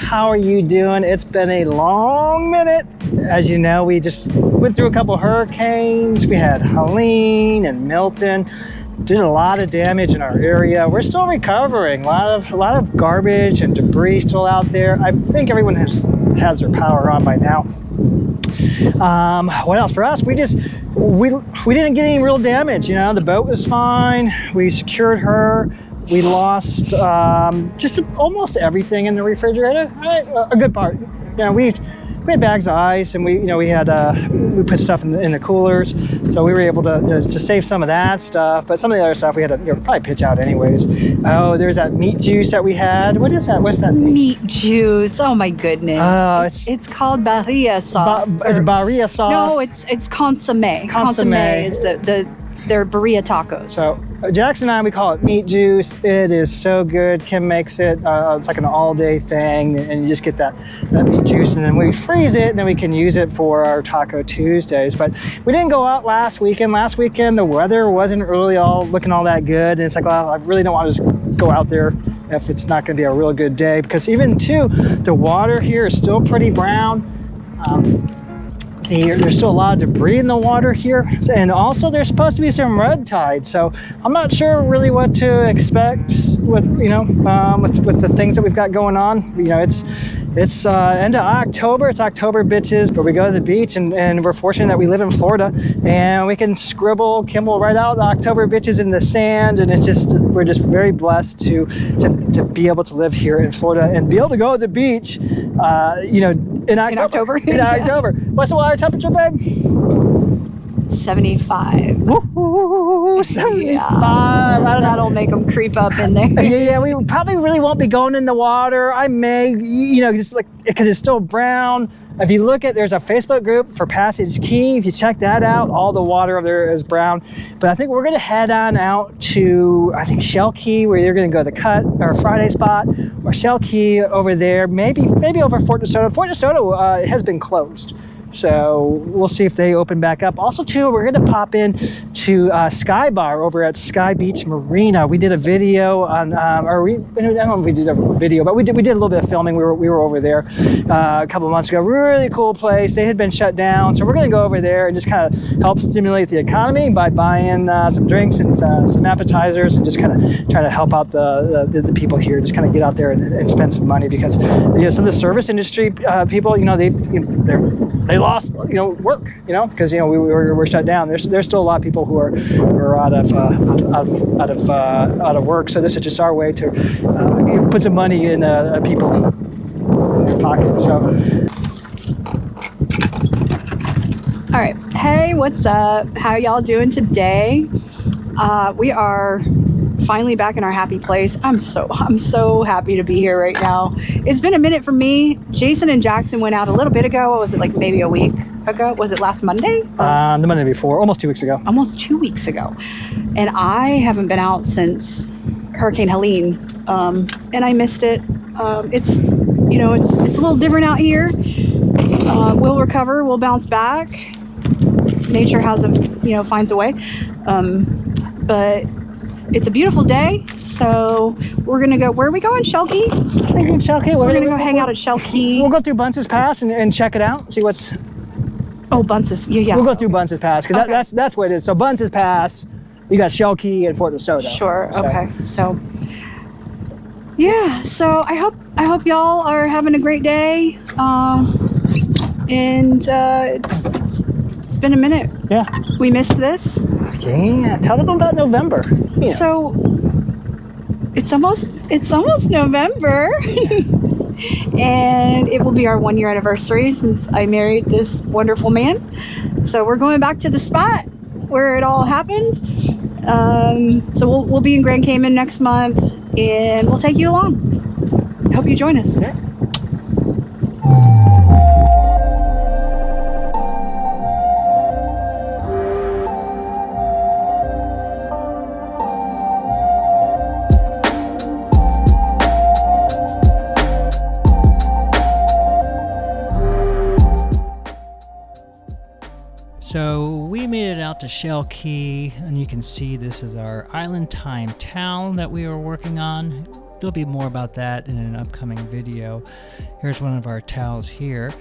How are you doing? It's been a long minute. As you know, we just went through a couple hurricanes. We had Helene and Milton. Did a lot of damage in our area. We're still recovering. A lot of garbage and debris still out there. I think everyone has their power on by now. What else for us? We didn't get any real damage. You know, the boat was fine. We secured her. We lost just almost everything in the refrigerator. A good part. You know, we had bags of ice, and we put stuff in the coolers, so we were able to save some of that stuff. But some of the other stuff we had to probably pitch out anyways. Oh, there's that meat juice that we had. What is that? What's that? Meat juice. Oh my goodness. It's called barilla sauce. It's barilla sauce. No, it's consomme. Consomme is their barilla tacos. So Jackson and I, we call it meat juice. It is so good. Kim makes it. It's like an all-day thing, and you just get that meat juice, and then we freeze it, and then we can use it for our Taco Tuesdays. But we didn't go out last weekend. Last weekend, the weather wasn't really looking all that good, and it's like, well, I really don't want to just go out there if it's not going to be a real good day, because even too, the water here is still pretty brown. There's still a lot of debris in the water here, and also there's supposed to be some red tide, so I'm not sure really what to expect with the things that we've got going on. You know, it's end of October. It's October, bitches, but we go to the beach, and we're fortunate that we live in Florida, and we can scribble Kimball right out the October bitches in the sand, and we're just very blessed to be able to live here in Florida and be able to go to the beach, in October. In October. What's the water temperature, babe? 75. Woo-hoo, 75. Yeah, that'll make them creep up in there. Yeah, we probably really won't be going in the water. I may, just like, because it's still brown. If you look there's a Facebook group for Passage Key. If you check that out, all the water over there is brown. But I think we're going to head on out to, Shell Key, where you're going to go to the Cut or Friday spot, or Shell Key over there. Maybe over Fort DeSoto. Fort DeSoto has been closed. So we'll see if they open back up. Also, too, we're going to pop in to Sky Bar over at SkyBeach Marina. We did a video on, I don't know if we did a video, but we did a little bit of filming. We were over there a couple of months ago. Really cool place. They had been shut down, so we're going to go over there and just kind of help stimulate the economy by buying some drinks and some appetizers, and just kind of try to help out the people here. Just kind of get out there and spend some money, because some of the service industry people, they lost work, because we were shut down. There's still a lot of people who are out of work. So this is just our way to put some money in people in their pocket. So, all right, hey, what's up? How y'all doing today? We are finally back in our happy place. I'm so happy to be here right now. It's been a minute for me. Jason and Jackson went out a little bit ago. What was it, like maybe a week ago? Was it last Monday? The Monday before, almost 2 weeks ago. Almost 2 weeks ago. And I haven't been out since Hurricane Helene, and I missed it. It's a little different out here. We'll recover. We'll bounce back. Nature finds a way. But it's a beautiful day, so we're gonna go. Where are we going? Shell Key? I think in Shell Key. We're gonna go hang out at Shell Key. We'll go through Bunce's Pass and check it out. See what's. Oh, Bunce's. Yeah. We'll go through Bunce's Pass, because that's what it is. So Bunce's Pass, you got Shell Key and Fort DeSoto. Sure. Okay. So. Yeah. So I hope y'all are having a great day. And it's been a minute. Yeah. We missed this. Yeah. Tell them about November. Yeah. So it's almost November. And it will be our 1 year anniversary since I married this wonderful man. So we're going back to the spot where it all happened. So we'll be in Grand Cayman next month, and we'll take you along. I hope you join us. Yeah. So we made it out to Shell Key, and you can see this is our Island Time towel that we were working on. there'll be more about that in an upcoming video. Here's one of our towels here.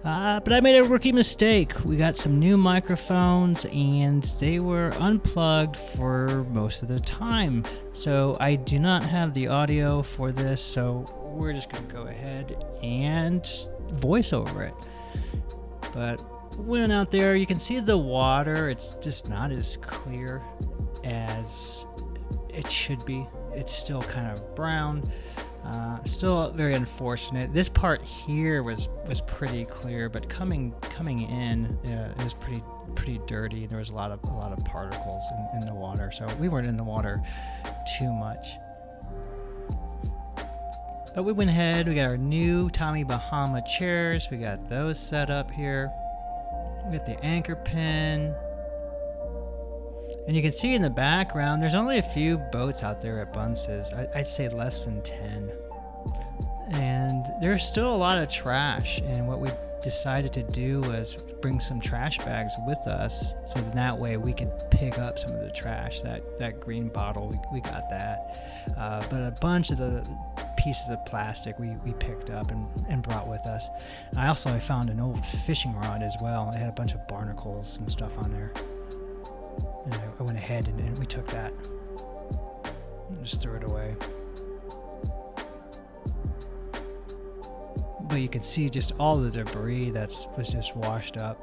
But I made a rookie mistake. We got some new microphones and they were unplugged for most of the time. So I do not have the audio for this, so we're just gonna go ahead and voice over it. But went out there, you can see the water. It's just not as clear as it should be. It's still kind of brown. Still very unfortunate. This part here was pretty clear, but coming in, it was pretty dirty. There was a lot of particles in the water, so we weren't in the water too much. But we went ahead. We got our new Tommy Bahama chairs. We got those set up here. We got the anchor pin. And you can see in the background, there's only a few boats out there at Bunce's. I'd say less than 10. And there's still a lot of trash. And what we decided to do was bring some trash bags with us, so that way we could pick up some of the trash. That green bottle, we got that. But a bunch of the pieces of plastic we picked up and brought with us. I found an old fishing rod as well. It had a bunch of barnacles and stuff on there. And I went ahead and we took that and just threw it away. But you can see just all the debris that was just washed up.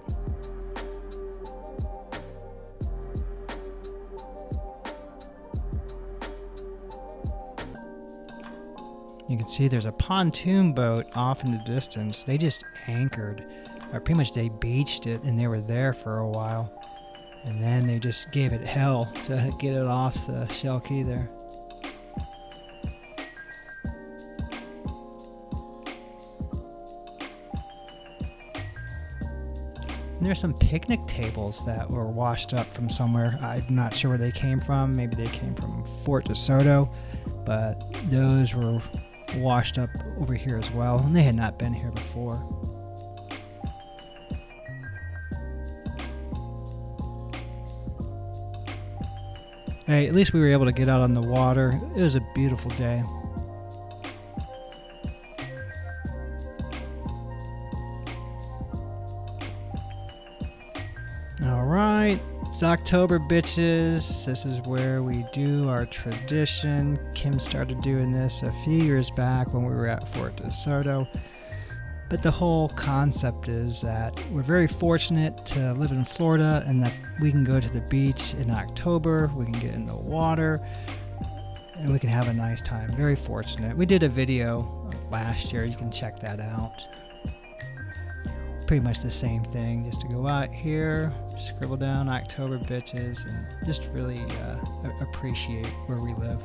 You can see there's a pontoon boat off in the distance. They just anchored, or pretty much they beached it, and they were there for a while. And then they just gave it hell to get it off the Shell Key there. And there's some picnic tables that were washed up from somewhere. I'm not sure where they came from. Maybe they came from Fort DeSoto, but those were washed up over here as well, and they had not been here before. Hey, at least we were able to get out on the water. It was a beautiful day. All right, it's October, bitches. This is where we do our tradition. Kim started doing this a few years back when we were at Fort DeSoto. But the whole concept is that we're very fortunate to live in Florida and that we can go to the beach in October, we can get in the water, and we can have a nice time. Very fortunate. We did a video last year, you can check that out. Pretty much the same thing, just to go out here, scribble down October bitches, and just really appreciate where we live.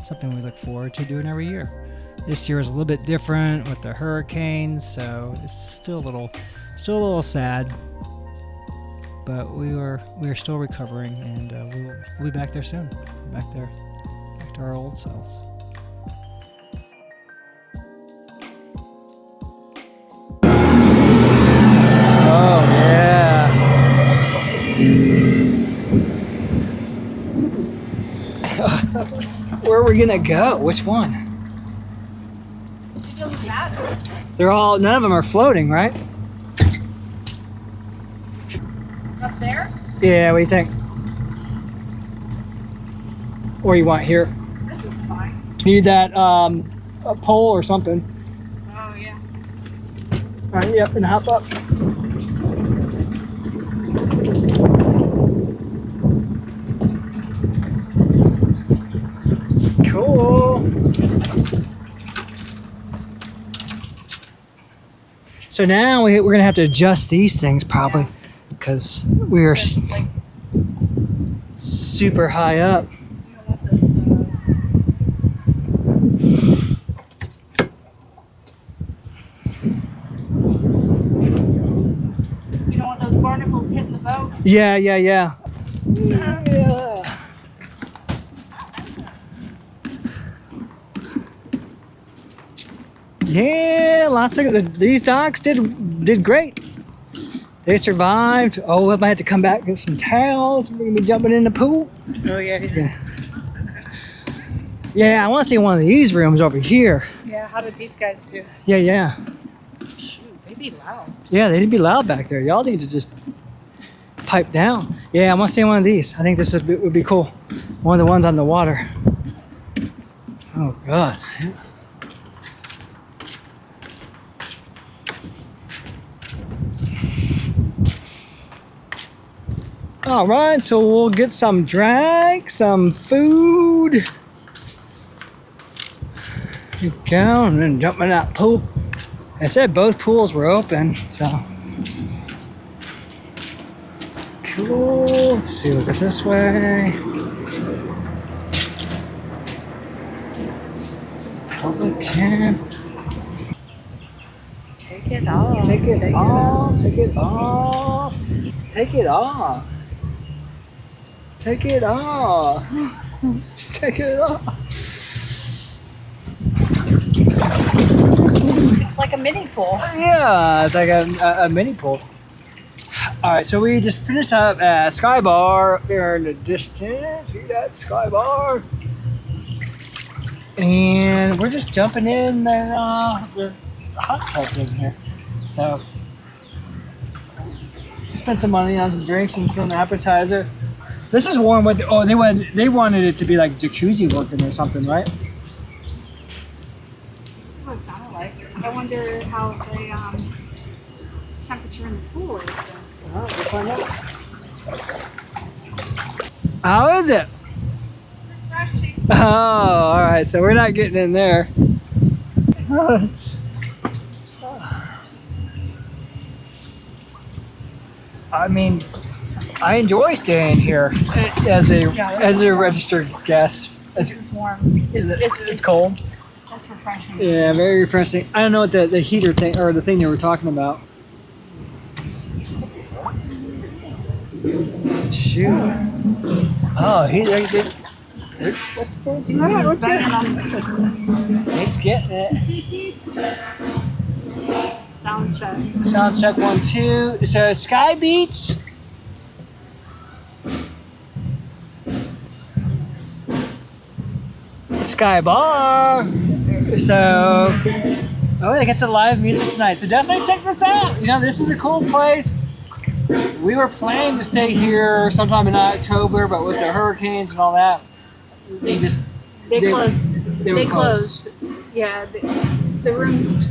Something we look forward to doing every year. This year is a little bit different with the hurricanes, so it's still a little sad. But we are still recovering, and we'll be back there soon. Back to our old selves. Oh yeah. Where are we gonna go? Which one? They're all, none of them are floating, right? Up there? Yeah, what do you think? Or you want here? This is fine. Need that a pole or something. Oh, yeah. All right, yep, and hop up. Cool. So now we're going to have to adjust these things probably because we are super high up. You don't want those barnacles hitting the boat? Yeah. Yeah. Yeah, lots of these docks did great. They survived. Oh, we might have to come back and get some towels. We're gonna be jumping in the pool. Oh yeah. Yeah, I want to see one of these rooms over here. Yeah, how did these guys do? Yeah. Shoot, they'd be loud. Yeah, they'd be loud back there. Y'all need to just pipe down. Yeah, I want to see one of these. I think this would be cool. One of the ones on the water. Oh, God. All right, so we'll get some drink, some food. Here we go, and then jump in that pool. I said both pools were open, so. Cool, let's see, we'll get this way. Public can. Take it off. Take it off, take it off. Take it off. Take it off. Just take it off. It's like a mini pool. Yeah, it's like a mini pool. All right, so we just finished up at Sky Bar there in the distance. See that Sky Bar? And we're just jumping in the hot tub in here. So spent some money on some drinks and some appetizer. This is warm with they wanted it to be like jacuzzi working or something, right? That's what it sounded like. I wonder how the temperature in the pool is. We'll find out. How is it? Refreshing. Oh, all right. So we're not getting in there. I mean, I enjoy staying here as a registered guest. This is warm. It's cold. That's refreshing. Yeah, very refreshing. I don't know what the heater thing or the thing they were talking about. Shoot. Oh, he's getting it. Sound check. Sound check 1, 2. So SkyBeach. Sky Bar. So, they get the live music tonight. So definitely check this out. You know, this is a cool place. We were planning to stay here sometime in October, but with the hurricanes and all that, They closed. They closed. Yeah, the rooms.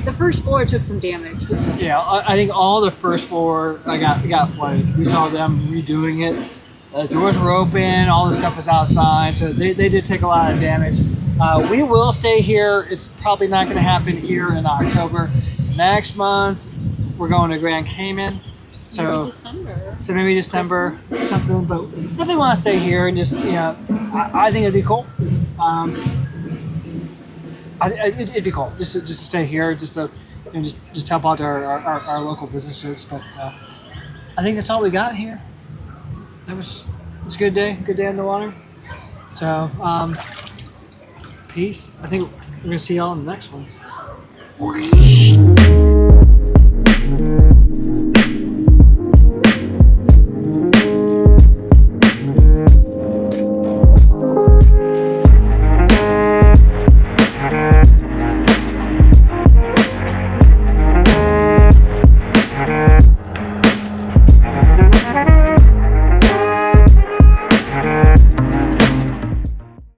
The first floor took some damage. Yeah, I think all the first floor got flooded. We saw them redoing it. The doors were open. All the stuff was outside, so they did take a lot of damage. We will stay here. It's probably not going to happen here in October. Next month, we're going to Grand Cayman. So maybe December. So maybe December, something. But if they want to stay here and just, I think it'd be cool. It'd be cool just to stay here, just to just help out our local businesses. But I think that's all we got here. It's a good day on the water. So peace. I think we're gonna see y'all in the next one.